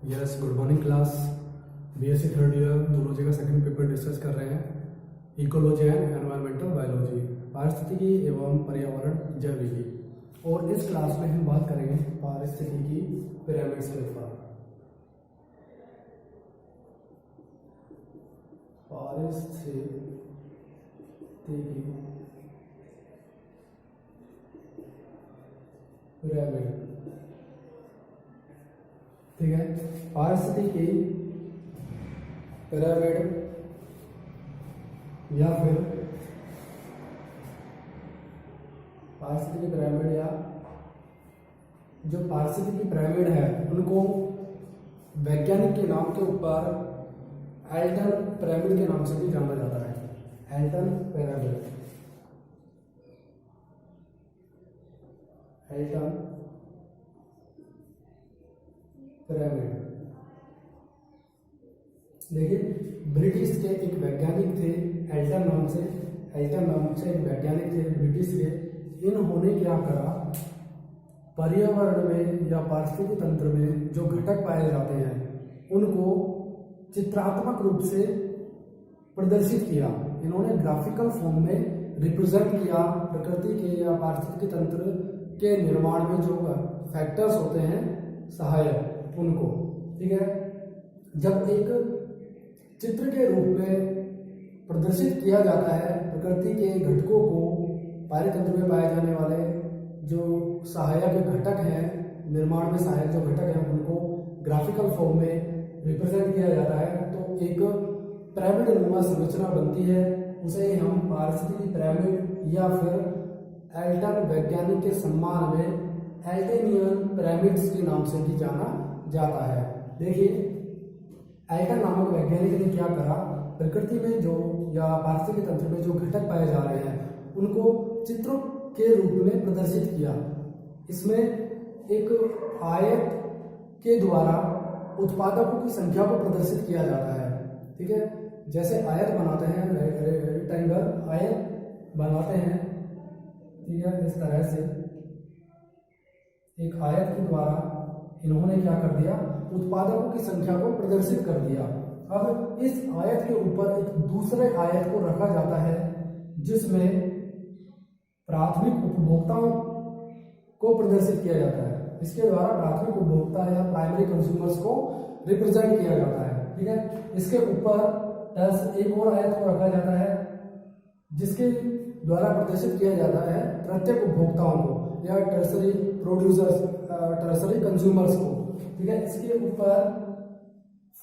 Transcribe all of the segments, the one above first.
Yes, good morning class. BSc third year zoology का second paper discuss कर रहे हैं। इकोलॉजी एंड एनवायरमेंटल बायोलॉजी, पारिस्थितिकी एवं पर्यावरण जैविकी। और इस क्लास में हम बात करेंगे पारिस्थितिकी पिरामिड्स के ऊपर। पारिस्थितिकी पिरामिड, ठीक है। पारिस्थितिकी पिरामिड या फिर पारिस्थितिकी पिरामिड या जो पारिस्थितिकी पिरामिड है उनको वैज्ञानिक के नाम के ऊपर एल्टन पिरामिड के नाम से भी जाना जाता है। Elton pyramid, Elton pyramid. देखिए, ब्रिटिश के एक वैज्ञानिक थे एल्टन नाम से एक वैज्ञानिक थे ब्रिटिश के। इन्होंने क्या करा, पर्यावरण में या पारिस्थितिक तंत्र में जो घटक पाए जाते हैं उनको चित्रात्मक रूप से प्रदर्शित किया। इन्होंने ग्राफिकल फॉर्म में रिप्रेजेंट किया प्रकृति के या पारिस्थितिक तंत्र के निर्माण में जो फैक्टर्स होते हैं सहायक, उनको, ठीक है। जब एक चित्र के रूप में प्रदर्शित किया जाता है प्रकृति के घटकों को, पारितंत्र में पाए जाने वाले जो सहायक घटक हैं, निर्माण में सहायक जो घटक हैं उनको ग्राफिकल फॉर्म में रिप्रेजेंट किया जाता है, तो एक पिरामिड नुमा संरचना बनती है। उसे हम पारिस्थितिकी पिरामिड या फिर एल्टन वैज्ञानिक के सम्मान में एल्टेनियन पिरामिड्स के नाम से भी जाना जाता है। देखिए, एल्टन नामक वैज्ञानिक ने क्या करा, प्रकृति में जो या पारिस्थितिक तंत्र में जो घटक पाए जा रहे हैं उनको चित्रों के रूप में प्रदर्शित किया। इसमें एक आयत के द्वारा उत्पादकों की संख्या को प्रदर्शित किया जाता है, ठीक है। जैसे आयत बनाते हैं, रेक्टेंगल आयत बनाते हैं, ठीक है। इस तरह से एक आयत के द्वारा इन्होंने क्या कर दिया, उत्पादकों की संख्या को प्रदर्शित कर दिया। अब इस आयत के ऊपर एक दूसरे आयत को रखा जाता है जिसमें प्राथमिक उपभोक्ताओं को प्रदर्शित किया जाता है। इसके द्वारा प्राथमिक उपभोक्ता या प्राइमरी कंज्यूमर्स को रिप्रेजेंट किया जाता है, ठीक है। इसके ऊपर एक और आयत को रखा जाता है जिसके द्वारा प्रदर्शित किया जाता है प्रत्येक उपभोक्ताओं को या टर्सरी प्रोड्यूसर्स, टर्सरी कंज्यूमर्स को, ठीक है। इसके ऊपर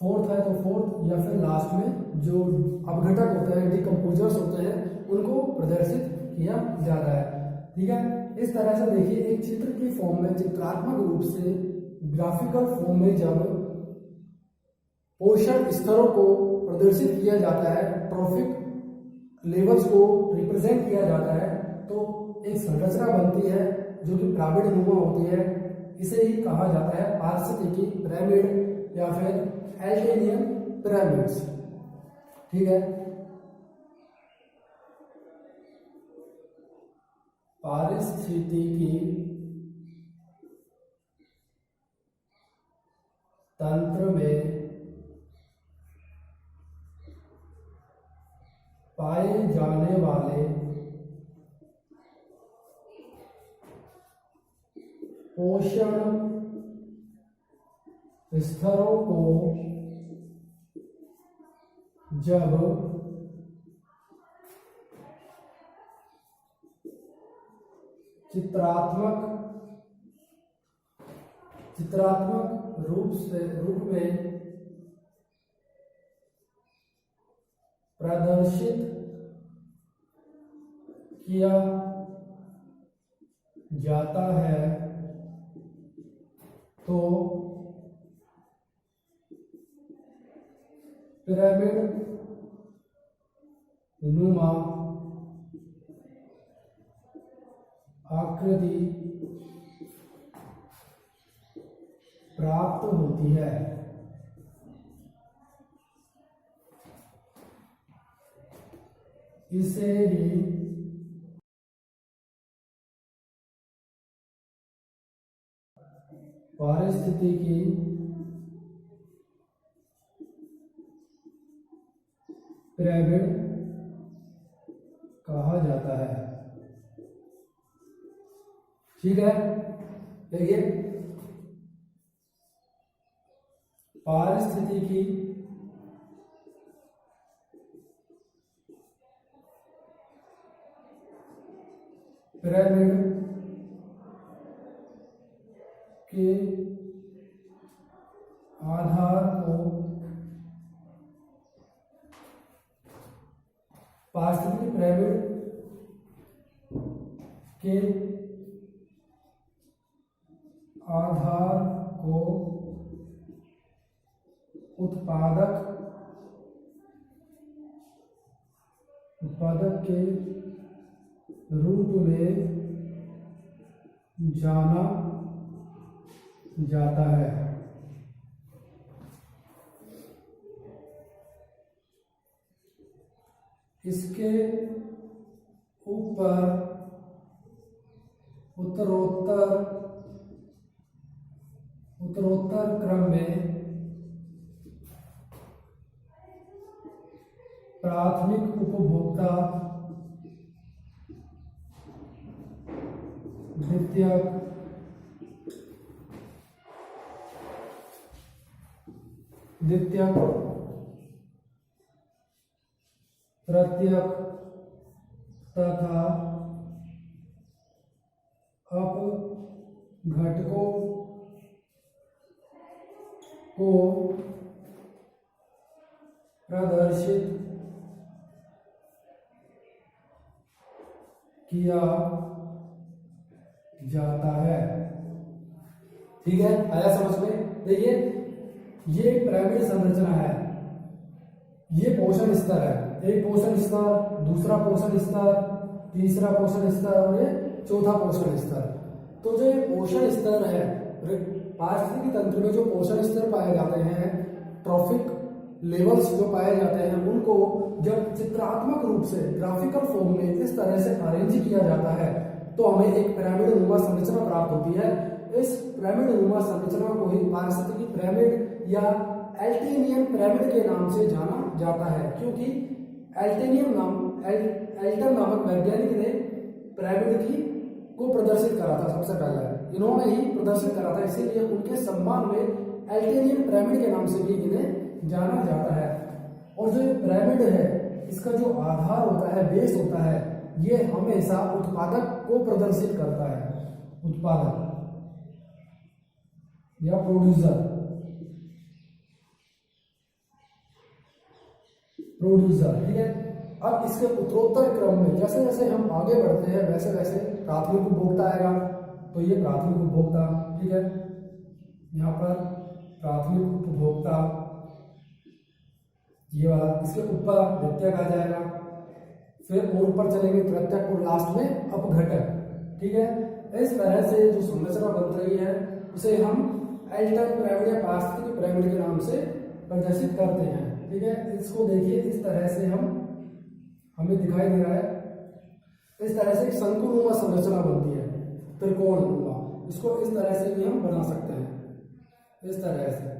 फोर्थ है तो फोर्थ या फिर लास्ट में जो अपघटक होते हैं, डिकम्पोजर्स होते हैं, उनको प्रदर्शित किया जाता है, ठीक है। इस तरह से देखिए, एक चित्र की फॉर्म में, चित्रात्मक रूप से ग्राफिकल फॉर्म में जब पोषण स्तरों को प्रदर्शित किया जाता है, ट्रॉफिक लेवल्स को रिप्रेजेंट किया जाता है, तो एक संरचना बनती है जो कि पिरामिड नुमा होती है। इसे ही कहा जाता है पारिस्थितिकी पिरामिड या फिर एल्टेनियन पिरामिड्स, ठीक है। पारिस्थितिकी तंत्र में पाए जाने वाले पोषण स्तरों को जब चित्रात्मक रूप में प्रदर्शित किया जाता है तो पिरामिड नुमा आकृति प्राप्त होती है। इसे ही पारिस्थितिकी पिरामिड कहा जाता है। ठीक है, देखिए पारिस्थितिकी पिरामिड के आधार को पारिस्थितिकी पिरामिड के आधार को उत्पादक के रूप में जाना जाता है। इसके ऊपर उत्तरोत्तर क्रम में प्राथमिक उपभोक्ता, द्वितीयक, तृतीयक तथा अपघटकों को प्रदर्शित किया जाता है। ठीक है, आया समझ में? देखिए ये पिरामिड संरचना है, ये पोषण स्तर है, एक पोषण स्तर, दूसरा पोषण स्तर, तीसरा पोषण स्तर और ये चौथा पोषण स्तर। तो जो ये पोषण स्तर है, पारिस्थितिकी तंत्र में जो पोषण स्तर पाए जाते हैं, ट्रॉफिक लेवल्स जो पाए जाते हैं, उनको जब चित्रात्मक रूप से ग्राफिकल फॉर्म में इस तरह से अरेंज किया जाता है तो हमें एक पिरामिड नुमा संरचना प्राप्त होती है। इस पिरामिड नुमा संरचना को ही पारिस्थितिकी पिरामिड या एल्टेनियन पिरामिड के नाम से जाना जाता है, क्योंकि एल्टन नामक वैज्ञानिक ने पिरामिड को प्रदर्शित करा था। सबसे पहले इन्होंने ही प्रदर्शित करा था, इसीलिए उनके सम्मान में एल्टेनियन पिरामिड के नाम से भी इन्हें जाना जाता है। और जो पिरामिड है, इसका जो आधार होता है, बेस होता है, ये हमेशा उत्पादक को प्रदर्शित करता है, उत्पादक या प्रोड्यूसर। ठीक है, अब इसके उत्तरोत्तर क्रम में जैसे जैसे हम आगे बढ़ते हैं वैसे वैसे प्राथमिक उपभोक्ता आएगा, तो ये प्राथमिक उपभोक्ता। ठीक है, यहाँ पर प्राथमिक उपभोक्ता ये वाला, इसके ऊपर द्वितीयक आ जाएगा, फिर और ऊपर चलेंगे तृतीयक और लास्ट में अपघटक। ठीक है, इस तरह से जो संरचना बन रही है उसे हम एल्टन पिरामिड या पारिस्थितिकी पिरामिड के नाम से प्रदर्शित करते हैं। ठीक है, इसको देखिए, इस तरह से हमें दिखाई दे रहा है, इस तरह से एक शंकुनुमा संरचना बनती है, त्रिकोणनुमा। इसको इस तरह से भी हम बना सकते हैं, इस तरह से।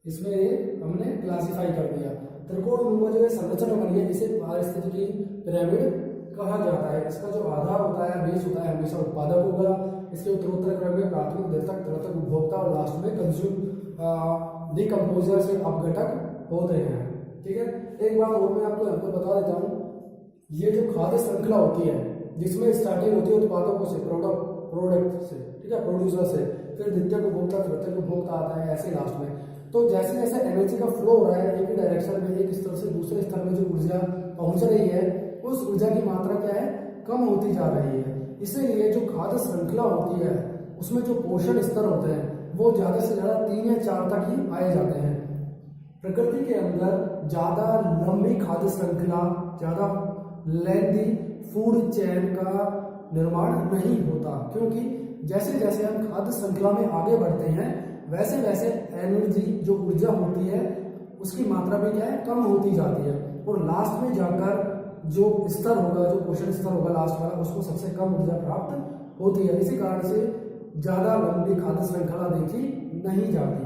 इसमें ये हमने क्लासिफाई कर दिया। त्रिकोणनुमा जो है संरचना बनी है, इसे पारिस्थितिकी पिरामिड कहा जाता है। इसका जो आधार होता है, बेस होता है, हमेशा उत्पादक होगा। इसके उत्तरोत्तर क्रम में प्राथमिक, द्वितीयक, तृतीयक उपभोक्ता और लास्ट में कंज्यूम डिकम्पोजर से अपघटक होते हैं। ठीक है, एक बात और मैं आपको यहाँ पर बता देता हूँ, ये जो खाद्य श्रृंखला होती है, जिसमें स्टार्टिंग होती है उत्पादकों से, प्रोडक्ट से, ठीक है, प्रोड्यूसर से, फिर द्वितीयक उपभोक्ता, तृतीयक उपभोक्ता आता है, ऐसे लास्ट में। तो जैसे जैसे एनर्जी का फ्लो हो रहा है एक ही डायरेक्शन में, एक स्तर से दूसरे स्तर में जो ऊर्जा पहुंच रही है, उस ऊर्जा की मात्रा क्या है, कम होती जा रही है। इसीलिए जो खाद्य श्रृंखला होती है उसमें जो पोषण स्तर होते हैं वो ज्यादा से ज्यादा 3 या 4 तक ही पाए जाते हैं। प्रकृति के अंदर ज्यादा लंबी खाद्य श्रृंखला, ज्यादा लेंथी फूड चेन का निर्माण नहीं होता, क्योंकि जैसे जैसे हम खाद्य श्रृंखला में आगे बढ़ते हैं वैसे वैसे एनर्जी, जो ऊर्जा होती है, उसकी मात्रा भी क्या है, कम होती जाती है। और लास्ट में जाकर जो स्तर होगा, जो पोषण स्तर होगा लास्ट वाला, उसको सबसे कम ऊर्जा प्राप्त होती है। इसी कारण से ज्यादा लंबी खाद्य श्रृंखला देखी नहीं जाती।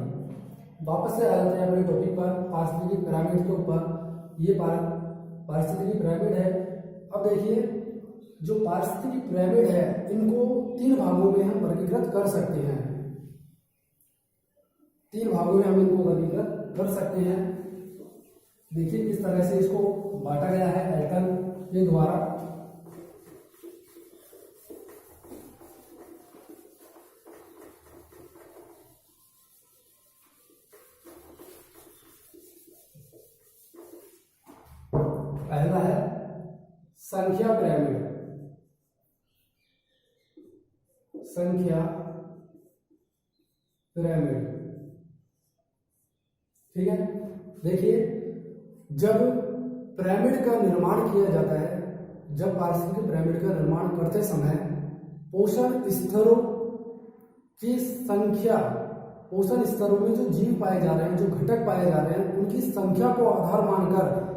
वापस से आ जाते हैं अपने टॉपिक पर, पारिस्थितिकी पिरामिड के ऊपर। ये पारिस्थितिकी पिरामिड है। अब देखिए जो पारिस्थितिकी पिरामिड है इनको 3 भागों में हम वर्गीकृत कर सकते हैं। 3 भागों में हम इनको वर्गीकृत कर सकते हैं। देखिए किस तरह से इसको बांटा गया है एल्टन के द्वारा। पहला है संख्या पिरामिड। संख्या पिरामिड, ठीक है। देखिए जब पिरामिड का निर्माण किया जाता है, जब पारिस्थितिकी पिरामिड का निर्माण करते समय पोषण स्तरों की संख्या, पोषण स्तरों में जो जीव पाए जा रहे हैं, जो घटक पाए जा रहे हैं, उनकी संख्या को आधार मानकर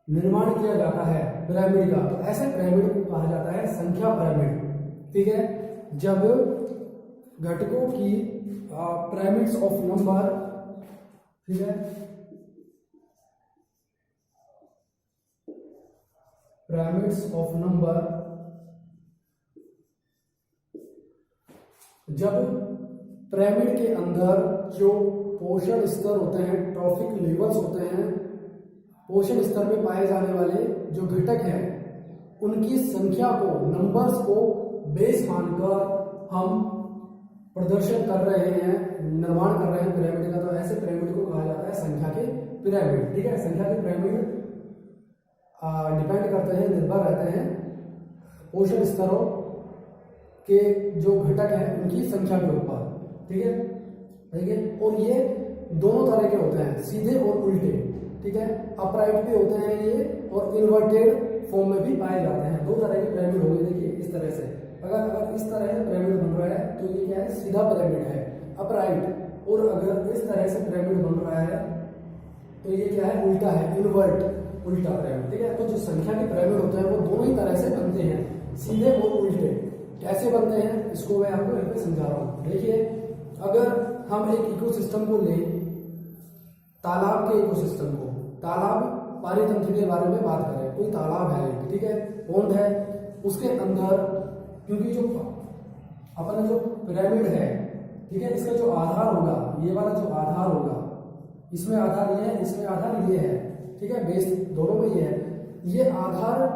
निर्माण किया जाता है पिरामिड का। तो ऐसे पिरामिड को कहा जाता है संख्या पिरामिड, ठीक है। जब घटकों की पिरामिड्स ऑफ नंबर, ठीक है, पिरामिड्स ऑफ नंबर, जब पिरामिड के अंदर जो पोषण स्तर होते हैं, ट्रॉफिक लेवल्स होते हैं, पोषण स्तर में पाए जाने वाले जो घटक हैं उनकी संख्या को, नंबर्स को बेस मानकर हम प्रदर्शन कर रहे हैं, निर्माण कर रहे हैं पिरामिड का। तो ऐसे पिरामिड को कहा जाता है संख्या के पिरामिड, ठीक है। संख्या के पिरामिड डिपेंड करते हैं, निर्भर रहते हैं पोषण स्तरों के जो घटक हैं उनकी संख्या के ऊपर, ठीक है। देखिए और ये दोनों तरह के होते हैं, सीधे और उल्टे, ठीक है। अपराइट भी होते हैं ये और इन्वर्टेड फॉर्म में भी पाए जाते हैं। 2 तरह के पिरामिड हो गए। देखिए इस तरह से अगर इस तरह से पिरामिड बन रहा है तो ये क्या है, सीधा पिरामिड है, अपराइट। और अगर इस तरह से पिरामिड बन रहा है तो ये क्या है, उल्टा है, इन्वर्ट, उल्टा पिरामिड, ठीक है। तो जो संख्या के पिरामिड होते हैं वो दोनों ही तरह से बनते हैं, सीधे और उल्टे। कैसे बनते हैं इसको मैं आपको यहाँ पे समझा रहा हूँ। देखिए अगर हम एक इकोसिस्टम को लें, तालाब के इकोसिस्टम को, तालाब पारितंत्र के बारे में बात करें, कोई तालाब है, ठीक है, पोंड है, उसके अंदर क्योंकि जो अपना जो पिरामिड है, ठीक है, इसका जो आधार होगा, ये वाला जो आधार होगा, इसमें आधार ये है, इसमें आधार ये है, ठीक है, बेस दोनों में ये है। ये आधार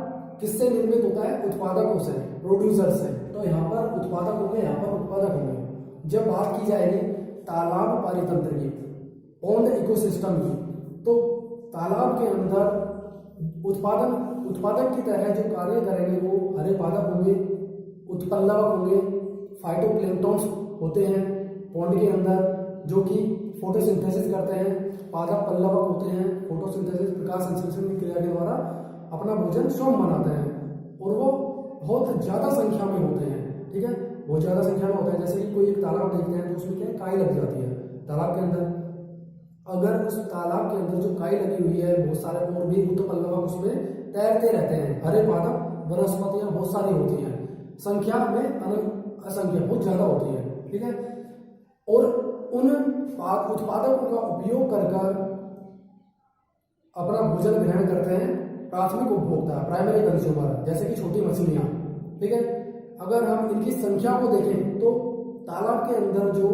किससे निर्मित होता है, उत्पादकों से, प्रोड्यूसर से। तो यहाँ पर उत्पादक होंगे, यहाँ पर उत्पादक होंगे। जब बात की जाएगी तालाब पारितंत्र की, पोंड इकोसिस्टम की, तो तालाब के अंदर उत्पादक की तरह जो कार्य करेंगे वो हरे पादप होंगे, उत्पल्लवक होंगे, फाइटोप्लैंक्टन्स होते हैं पोंड के अंदर जो कि फोटोसिंथेसिस करते हैं, पादप पल्लवक होते हैं, फोटोसिंथेसिस प्रकाश संश्लेषण की क्रिया के द्वारा अपना भोजन स्वयं बनाते हैं और वो बहुत ज्यादा संख्या में होते हैं, ठीक है, बहुत ज्यादा संख्या में होते हैं। जैसे कि कोई एक तालाब देखते हैं तो उसमें क्या काई लग जाती है तालाब के अंदर, अगर उस तालाब के अंदर जो काई लगी हुई है, बहुत सारे और भी उत्पल्लवक उसमें तैरते रहते हैं, हरे पादप वनस्पतियां बहुत सारी होती हैं, संख्या में असंख्य बहुत ज्यादा होती है, ठीक है। और उन उत्पादकों का उपयोग कर अपना भोजन ग्रहण करते हैं प्राथमिक उपभोक्ता, प्राइमरी कंज्यूमर, जैसे कि छोटी मछलियां, ठीक है। अगर हम इनकी संख्या को देखें तो तालाब के अंदर जो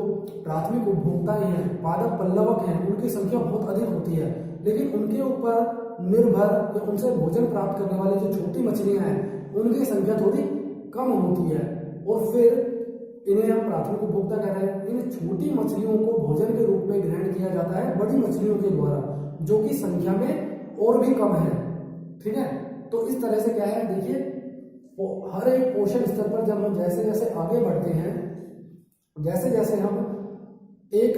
प्राथमिक उपभोक्ताएं हैं, पादप पल्लवक हैं, उनकी संख्या बहुत अधिक होती है, लेकिन उनके ऊपर निर्भर या उनसे भोजन प्राप्त करने वाली जो छोटी मछलियां हैं उनकी संख्या थोड़ी कम होती है, और फिर इन्हें हम प्राथमिक उपभोक्ता कह रहे हैं। इन छोटी मछलियों को भोजन के रूप में ग्रहण किया जाता है बड़ी मछलियों के द्वारा, जो कि संख्या में और भी कम है, ठीक है। तो इस तरह से क्या है, देखिए हर एक पोषण स्तर पर जब हम जैसे जैसे आगे बढ़ते हैं, जैसे जैसे हम एक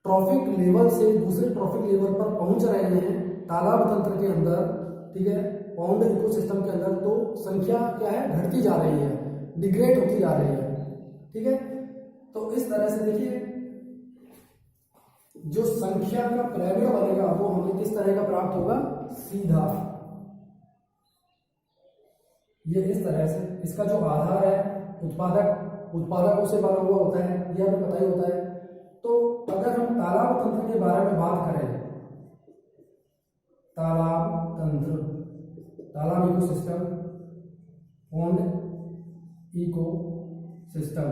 ट्रॉफिक लेवल से दूसरे ट्रॉफिक लेवल पर पहुंच रहे हैं तालाब तंत्र के अंदर, ठीक है, पाउंड इकोसिस्टम के अंदर, तो संख्या क्या है, घटती जा रही है, डिग्रेड होती जा रही है, ठीक है। तो इस तरह से देखिए जो संख्या का पिरामिड बनेगा वो हमें किस तरह का प्राप्त होगा, सीधा, ये इस तरह से। इसका जो आधार है उत्पादकों से बना हुआ होता है, यह हमें पता ही होता है। तो अगर हम तालाब तंत्र के बारे में बात करें तालाब तंत्र, तालाब ecosystem, pond ecosystem.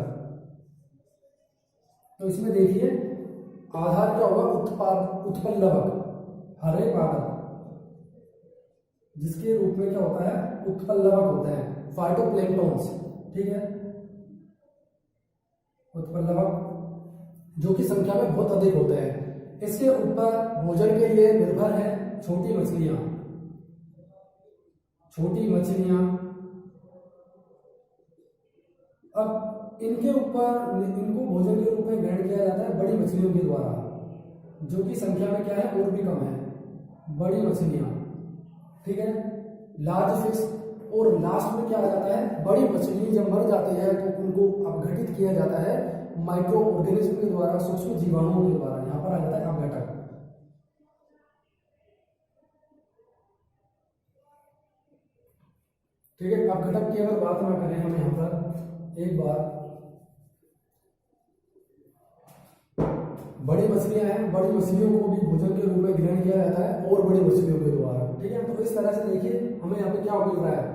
तो इसमें देखिए आधार क्या होगा, उत्पल्लवक, हरे पादप, जिसके रूप में क्या होता है, उत्पल्लवक होते हैं, फाइटोप्लैंक्टन्स, ठीक है, उत्पल्लवक जो कि संख्या में बहुत अधिक होते हैं। इसके ऊपर भोजन के लिए निर्भर है छोटी मछलियां, छोटी मछलियां। अब इनके ऊपर, इनको भोजन के रूप में ग्रहण किया जाता है बड़ी मछलियों के द्वारा, जो कि संख्या में क्या है और भी कम है, बड़ी मछलियां, ठीक है, लार्ज फिश। और लास्ट में क्या आ जाता है, बड़ी मछली जब मर जाती है तो उनको अपघटित किया जाता है माइक्रो ऑर्गेनिज्म के द्वारा, सूक्ष्म जीवाणुओं के द्वारा। यहां पर आ जाता है अपघटक, ठीक है। अपघटक की अगर बात ना करें हम यहाँ पर एक बार, बड़ी मछलियां हैं, बड़ी मछलियों को भी भोजन के रूप में ग्रहण किया जाता है और बड़ी मछलियों के द्वारा, ठीक है। तो इस तरह से देखिए हमें यहाँ पे क्या मिल रहा है,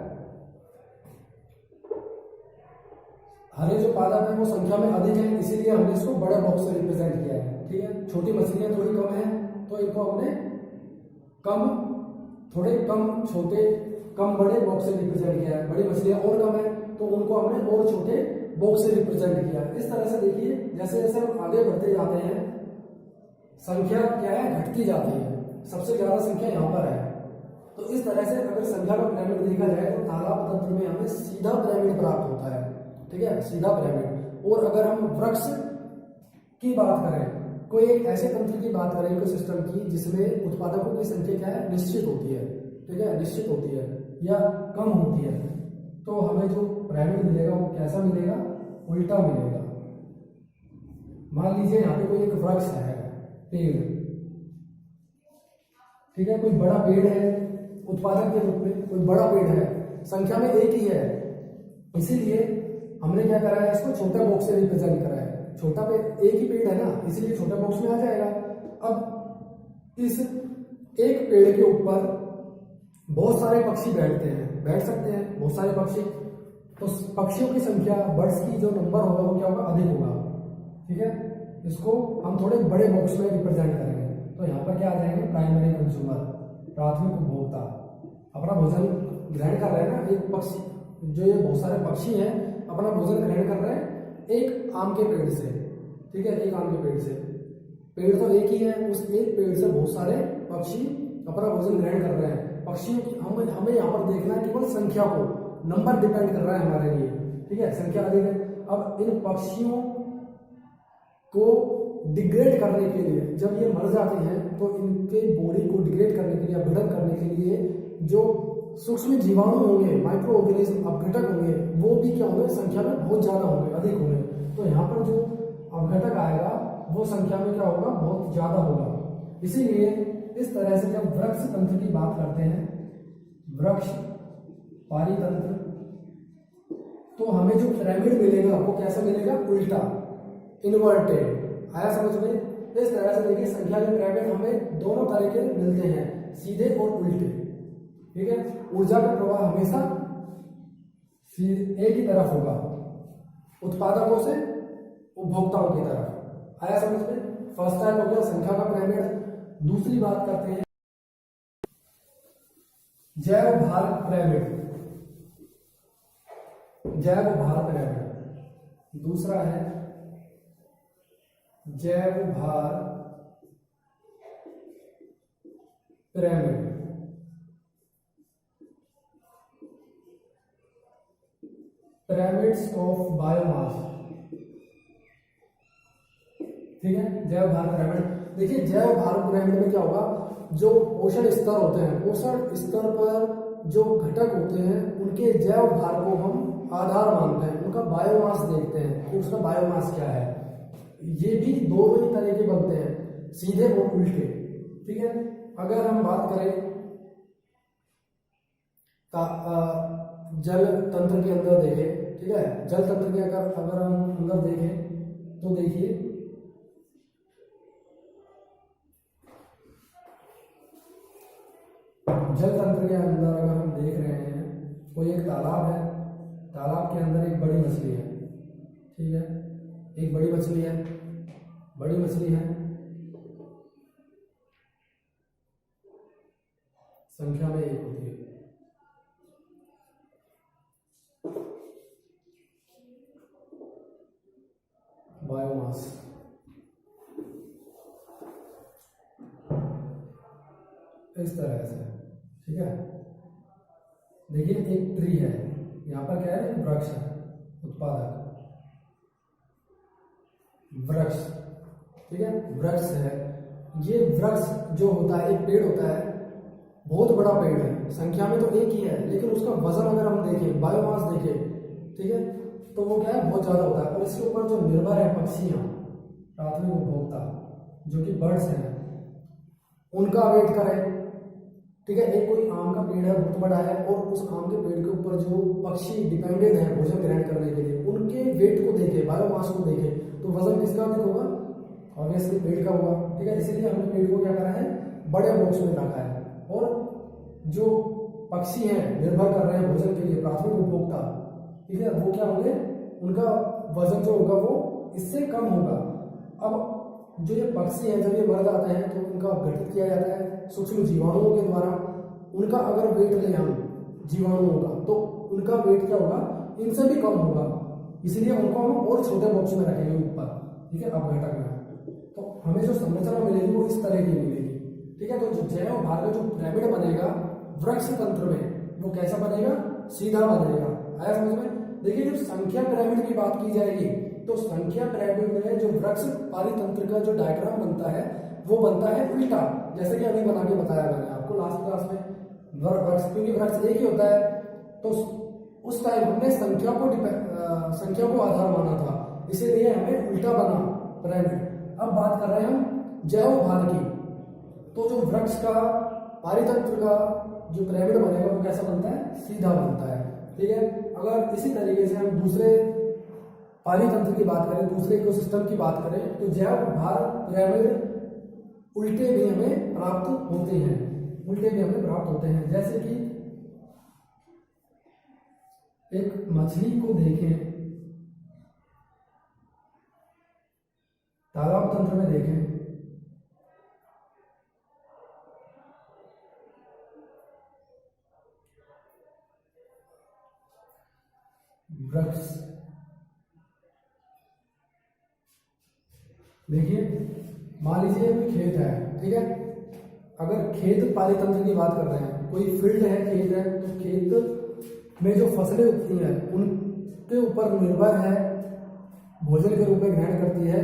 हरे जो पादप है वो संख्या में अधिक है, इसीलिए हमने इसको बड़े बॉक्स से रिप्रेजेंट किया है, ठीक है। छोटी मछलियां थोड़ी कम है तो इनको हमने कम, थोड़े कम छोटे, कम बड़े बॉक्स से रिप्रेजेंट किया है। बड़ी मछलियां और कम है तो उनको हमने और छोटे बॉक्स से रिप्रेजेंट किया है। इस तरह से देखिए जैसे जैसे हम आगे बढ़ते जाते हैं संख्या क्या है, घटती जाती है, सबसे ज्यादा संख्या यहाँ पर है। तो इस तरह से अगर संख्या का पिरामिड देखा जाए तो तालाब तंत्र में हमें सीधा पिरामिड प्राप्त होता है, ठीक है, सीधा पिरामिड। और अगर हम वृक्ष की बात करें, कोई एक ऐसे तंत्र की बात करें इकोसिस्टम की जिसमें उत्पादकों की संख्या क्या है, निश्चित होती है, ठीक है, निश्चित होती है या कम होती है, तो हमें जो पिरामिड मिलेगा वो कैसा मिलेगा, उल्टा मिलेगा। मान लीजिए यहाँ पे कोई एक वृक्ष है, पेड़, ठीक है, कोई बड़ा पेड़ है, उत्पादक के रूप में कोई बड़ा पेड़ है, संख्या में एक ही है, इसीलिए हमने क्या करा है, इसको छोटा बॉक्स से रिप्रेजेंट करा है। छोटा पेड़, एक ही पेड़ है ना, इसीलिए छोटा बॉक्स में आ जाएगा। अब इस एक पेड़ के ऊपर बहुत सारे पक्षी बैठते हैं, बैठ सकते हैं बहुत सारे पक्षी, तो पक्षियों की संख्या, बर्ड्स की जो नंबर होगा वो क्या होगा, अधिक होगा, ठीक है। इसको हम थोड़े बड़े बॉक्स में रिप्रेजेंट करेंगे, तो यहाँ पर क्या आ जाएंगे, प्राइमरी कंज्यूमर, प्राथमिक उपभोक्ता, अपना भोजन ग्रहण कर रहे हैं ना, एक पक्षी, जो ये बहुत सारे पक्षी हैं अपना भोजन ग्रहण कर रहे हैं एक आम के पेड़ से, ठीक है, एक आम के पेड़ से, पेड़ तो एक ही है, उस एक पेड़ से बहुत सारे पक्षी अपना भोजन ग्रहण कर रहे हैं। पक्षियों की हमें यहाँ पर देखना है केवल संख्या को, नंबर डिपेंड कर रहा है हमारे लिए, ठीक है, संख्या अधिक है। अब इन पक्षियों को डिग्रेड करने के लिए, जब ये मर जाते हैं तो इनके बॉडी को डिग्रेड करने के लिए, अपघटन करने के लिए जो सूक्ष्म जीवाणु होंगे, माइक्रो ऑर्गेनिज्म अपघटक होंगे, वो भी क्या होंगे, संख्या में बहुत ज्यादा होंगे, अधिक होंगे। तो यहाँ पर जो अपघटक आएगा वो संख्या में क्या होगा, बहुत ज्यादा होगा। इसीलिए इस तरह से जब वृक्ष तंत्र की बात करते हैं, वृक्ष पारितंत्र, तो हमें जो पिरामिड मिलेगा वो कैसा मिलेगा, उल्टा, इन्वर्टेड। आया समझ में? इस तरह से देखिए संख्या के पिरामिड हमें दोनों तरह के मिलते हैं, सीधे और उल्टे, ठीक है। ऊर्जा का प्रवाह हमेशा एक ही तरफ होगा, उत्पादकों से उपभोक्ताओं की तरफ। आया समझ में? फर्स्ट टाइप हो गया संख्या का पिरामिड। दूसरी बात करते हैं जैव भार पिरामिड, जैव भार पिरामिड। दूसरा है जैव भार पिरामिड। पिरामिड्स ऑफ बायोमास, ठीक है, जैव भार पिरामिड। देखिए जैव भार पिरामिड में क्या होगा, जो पोषण स्तर होते हैं, पोषण स्तर पर जो घटक होते हैं उनके जैव भार को हम आधार मानते हैं, उनका बायोमास देखते हैं कि उसका बायोमास क्या है। ये भी दोनों ही तरह के बनते हैं, सीधे और उल्टे, ठीक है। अगर हम बात करें जल तंत्र के अंदर देखें, ठीक है, जल तंत्र के अगर हम अंदर देखें तो देखिए जल तंत्र के अंदर अगर हम देख रहे हैं, कोई एक तालाब है, तालाब के अंदर एक बड़ी मछली है, ठीक है, एक बड़ी मछली है, बड़ी मछली है, संख्या में एक होती है, बायोमास। इस तरह से, ठीक है। देखिए एक ट्री है, यहाँ पर क्या है, वृक्ष है, उत्पादक वृक्ष, ठीक है, वृक्ष है। ये वृक्ष जो होता है, एक पेड़ होता है, बहुत बड़ा पेड़ है, संख्या में तो एक ही है, लेकिन उसका वजन अगर हम देखें, बायोमास देखें, ठीक है, तो वो क्या है, बहुत ज्यादा होता है। और इसके ऊपर जो निर्भर है पक्षियां, प्राथमिक उपभोक्ता जो कि बर्ड्स हैं, उनका वेट करें, ठीक है। एक कोई आम का पेड़ है, बहुत बड़ा है, और उस आम के पेड़ के ऊपर जो पक्षी डिपेंडेड है भोजन ग्रहण करने के लिए, उनके वेट को देखे, बायोमास को देखे, तो वजन किसका अधिक होगा, ऑब्वियसली पेड़ का होगा, ठीक है। इसीलिए हमने पेड़ को क्या करा है, बड़े बॉक्स में रखा है। और जो पक्षी हैं निर्भर कर रहे हैं भोजन के लिए, प्राथमिक उपभोक्ता, ठीक है, वो क्या होंगे, उनका वजन जो होगा वो इससे कम होगा। अब जो ये पक्षी हैं, जब ये मर जाते हैं तो उनका गठित किया जाता है सूक्ष्म जीवाणुओं के द्वारा। उनका अगर वेट ले हम जीवाणुओं का, तो उनका वेट क्या होगा, इनसे भी कम होगा, इसलिए उनको हम और छोटे बॉक्स में रखेंगे ऊपर, ठीक है, अपघटक में। तो हमें जो संरचना मिलेगी वो इस तरह की मिलेगी, ठीक है। तो जो जैव भार का जो पिरामिड बनेगा वृक्ष तंत्र में, वो कैसा बनेगा, सीधा बनेगा। आया समझ में। देखिए जब संख्या पिरामिड की बात की जाएगी, तो संख्या पिरामिड में जो वृक्ष पारितंत्र का जो डायग्राम बनता है, वो बनता है उल्टा, जैसे कि अभी बना के बताया मैंने आपको लास्ट क्लास में। वृक्ष, क्योंकि वृक्ष एक ही होता है, तो उस टाइम हमने संख्या को आधार माना था, इसीलिए हमें उल्टा बना पिरामिड। अब बात कर रहे हैं हम जैव भार की, तो जो वृक्ष का पारितंत्र का जो पिरामिड बनेगा वो कैसा बनता है, सीधा बनता है, ठीक है। अगर इसी तरीके से हम दूसरे पारितंत्र की बात करें, दूसरे इकोसिस्टम की बात करें, तो जैव भार पिरामिड उल्टे भी हमें प्राप्त होते हैं, उल्टे भी हमें प्राप्त होते हैं। जैसे कि एक मछली को देखें, तालाब तंत्र में देखें, वृक्ष देखिए, मान लीजिए कोई खेत है, ठीक है। अगर खेत पारितंत्र की बात कर रहे हैं, कोई फील्ड है, खेत है, तो खेत में जो फसलें उगती हैं उनके ऊपर निर्भर है, भोजन के रूप में ग्रहण करती है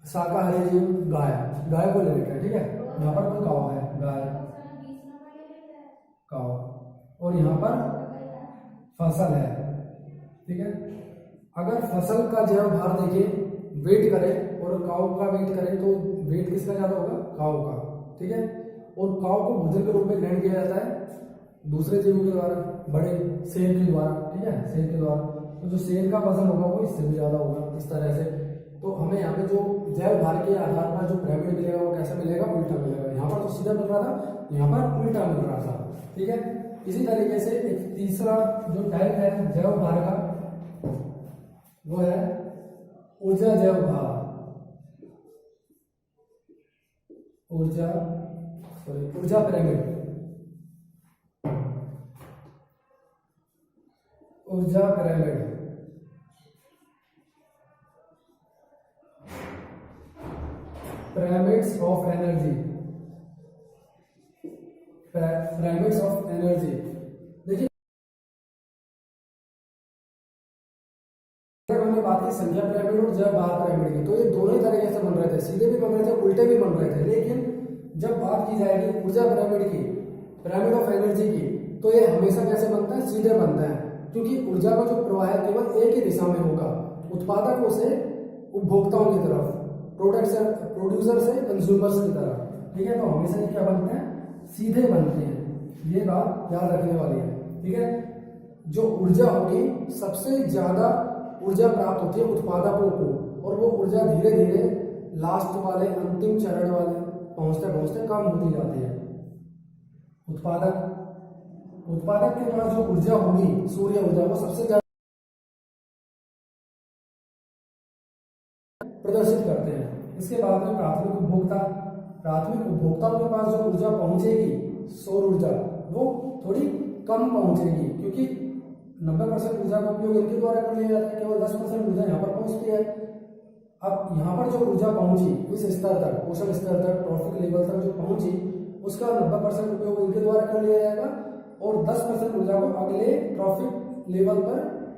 शाकाहारी जीव गाय, गाय को ले लेते हैं, ठीक है। यहाँ पर कोई काव है, गाय काव, और यहाँ पर फसल है, ठीक है। अगर फसल का जैव भार देखें, वेट करें और काऊ का वेट करें, तो वेट किसका ज्यादा होगा, काऊ का, ठीक है। और काऊ को भोजन के रूप में ग्रहण किया जाता है दूसरे जीवों के द्वारा, बड़े शेर के द्वारा, ठीक है, शेर के द्वारा। तो जो शेर का वजन होगा वो इससे भी ज्यादा होगा, इस तरह से। तो हमें यहाँ पे जो जैव भार के आधार पर जो पिरामिड मिलेगा वो कैसा मिलेगा, उल्टा मिलेगा। यहाँ पर तो सीधा मिल रहा था, यहाँ पर उल्टा मिल रहा था, ठीक है। इसी तरीके से एक तीसरा जो टाइप है जैव भार का, वो है ऊर्जा जैव भार, ऊर्जा पिरामिड, ऊर्जा pyramid. Pyramids of energy, pyramids of energy. देखिए हमने बात की संख्या पिरामिड और जैव भार पिरामिड की, तो ये दोनों ही तरीके से बन रहे थे, सीधे भी बन रहे थे, उल्टे भी बन रहे थे। लेकिन जब बात की जाएगी ऊर्जा पिरामिड की, पिरामिड ऑफ एनर्जी की, तो ये हमेशा कैसे बनता है, सीधे बनता है, क्योंकि ऊर्जा का जो प्रवाह है केवल एक ही दिशा में होगा, उत्पादकों से उपभोक्ताओं की तरफ, प्रोड्यूसर से कंज्यूमर्स की तरफ, ठीक है। तो हमेशा ये क्या बनते हैं, सीधे बनते हैं, ये बात याद रखने वाली है, ठीक है। जो ऊर्जा होगी, सबसे ज्यादा ऊर्जा प्राप्त होती है उत्पादकों को, और वो ऊर्जा धीरे धीरे लास्ट वाले अंतिम चरण वाले पहुंचते पहुंचते कम होती जाती है, उत्पादक के पास जो ऊर्जा होगी, सूर्य ऊर्जा, वो सबसे ज्यादा प्रदर्शित करते हैं। इसके बाद में प्राथमिक उपभोक्ताओं के पास जो ऊर्जा पहुंचेगी, सौर ऊर्जा, वो थोड़ी कम पहुंचेगी, क्योंकि 90% ऊर्जा का उपयोग इनके द्वारा कर लिया जाता है, केवल 10% ऊर्जा यहाँ पर पहुंचती है। अब यहाँ पर जो ऊर्जा पहुंची इस स्तर तक, पोषण स्तर तक, ट्रॉफिक लेवल तक जो पहुंची, उसका 90% उपयोग इनके द्वारा कर लिया जाएगा और 10% ऊर्जा को अगले ट्रॉफिक लेवल पर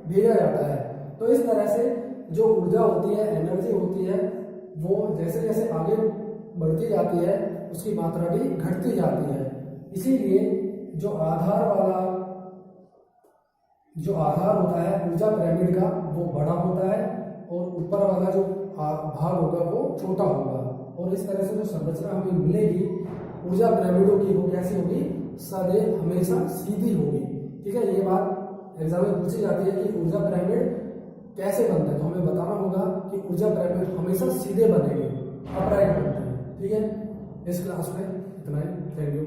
भेजा जाता है। तो इस तरह से जो ऊर्जा होती है, एनर्जी होती है, वो जैसे जैसे आगे बढ़ती जाती है उसकी मात्रा भी घटती जाती है। इसीलिए जो आधार होता है ऊर्जा पिरामिड का, वो बड़ा होता है और ऊपर वाला जो भाग होगा वो छोटा होगा। और इस तरह से जो संरचना हमें मिलेगी ऊर्जा पिरामिडों की, वो कैसी होगी? सदैव हमेशा सीधी होगी। ठीक है, ये बात एग्जाम में पूछी जाती है कि ऊर्जा पिरामिड कैसे बनता है, तो हमें बताना होगा कि ऊर्जा पिरामिड हमेशा सीधे बनेंगे, अपराइट बनते हैं। ठीक है, इस क्लास में इतना ही। Thank you.